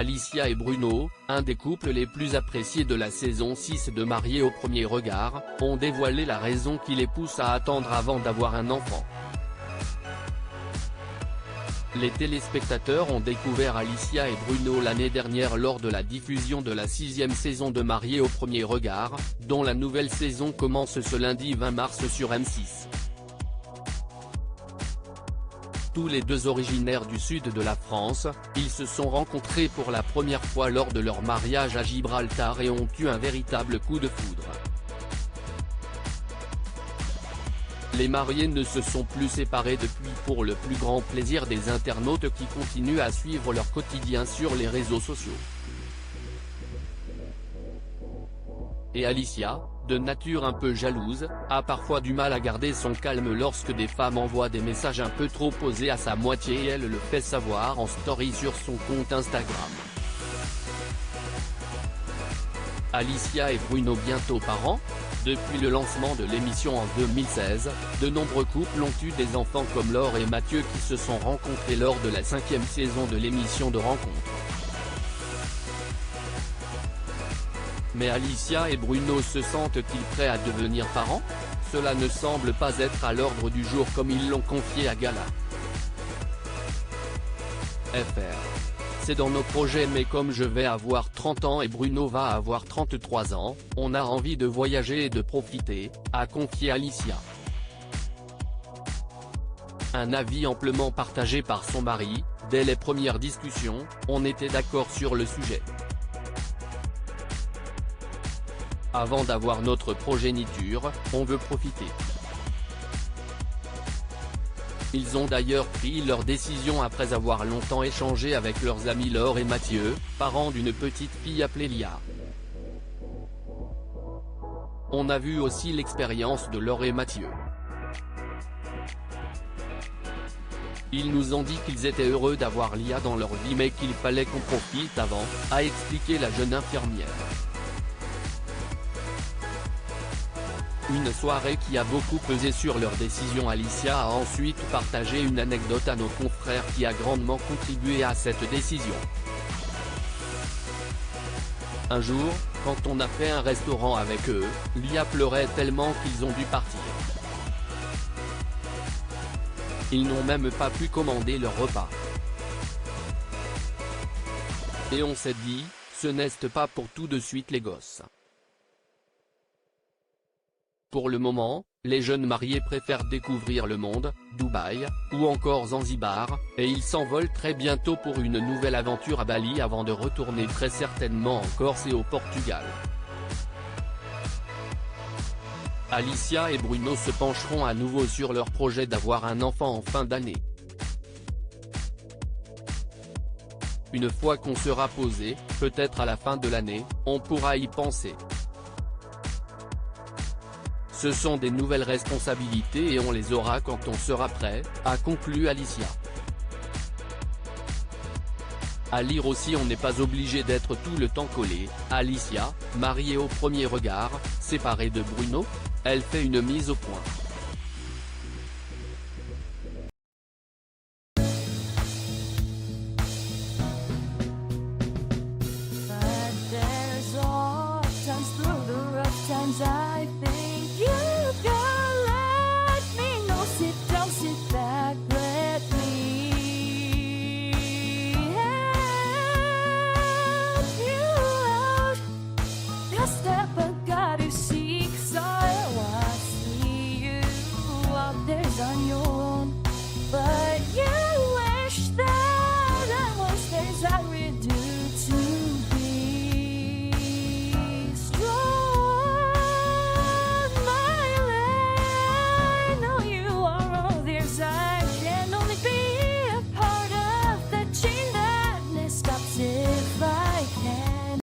Alicia et Bruno, un des couples les plus appréciés de la saison 6 de Mariés au premier regard, ont dévoilé la raison qui les pousse à attendre avant d'avoir un enfant. Les téléspectateurs ont découvert Alicia et Bruno l'année dernière lors de la diffusion de la 6e saison de Mariés au premier regard, dont la nouvelle saison commence ce lundi 20 mars sur M6. Tous les deux originaires du sud de la France, ils se sont rencontrés pour la première fois lors de leur mariage à Gibraltar et ont eu un véritable coup de foudre. Les mariés ne se sont plus séparés depuis pour le plus grand plaisir des internautes qui continuent à suivre leur quotidien sur les réseaux sociaux. Et Alicia, de nature un peu jalouse, a parfois du mal à garder son calme lorsque des femmes envoient des messages un peu trop posés à sa moitié et elle le fait savoir en story sur son compte Instagram. Alicia et Bruno bientôt parents? Depuis le lancement de l'émission en 2016, de nombreux couples ont eu des enfants comme Laure et Mathieu qui se sont rencontrés lors de la 5e saison de l'émission de rencontre. Mais Alicia et Bruno se sentent-ils prêts à devenir parents? Cela ne semble pas être à l'ordre du jour comme ils l'ont confié à Gala. FR. C'est dans nos projets mais comme je vais avoir 30 ans et Bruno va avoir 33 ans, on a envie de voyager et de profiter, a confié Alicia. Un avis amplement partagé par son mari, dès les premières discussions, on était d'accord sur le sujet. Avant d'avoir notre progéniture, on veut profiter. Ils ont d'ailleurs pris leur décision après avoir longtemps échangé avec leurs amis Laure et Mathieu, parents d'une petite fille appelée Lia. On a vu aussi l'expérience de Laure et Mathieu. Ils nous ont dit qu'ils étaient heureux d'avoir Lia dans leur vie mais qu'il fallait qu'on profite avant, a expliqué la jeune infirmière. Une soirée qui a beaucoup pesé sur leur décision. Alicia a ensuite partagé une anecdote à nos confrères qui a grandement contribué à cette décision. Un jour, quand on a fait un restaurant avec eux, Lia pleurait tellement qu'ils ont dû partir. Ils n'ont même pas pu commander leur repas. Et on s'est dit, ce n'est pas pour tout de suite les gosses. Pour le moment, les jeunes mariés préfèrent découvrir le monde, Dubaï, ou encore Zanzibar, et ils s'envolent très bientôt pour une nouvelle aventure à Bali avant de retourner très certainement en Corse et au Portugal. Alicia et Bruno se pencheront à nouveau sur leur projet d'avoir un enfant en fin d'année. Une fois qu'on sera posé, peut-être à la fin de l'année, on pourra y penser. Ce sont des nouvelles responsabilités et on les aura quand on sera prêt, a conclu Alicia. À lire aussi on n'est pas obligé d'être tout le temps collé. Alicia, mariée au premier regard, séparée de Bruno, elle fait une mise au point.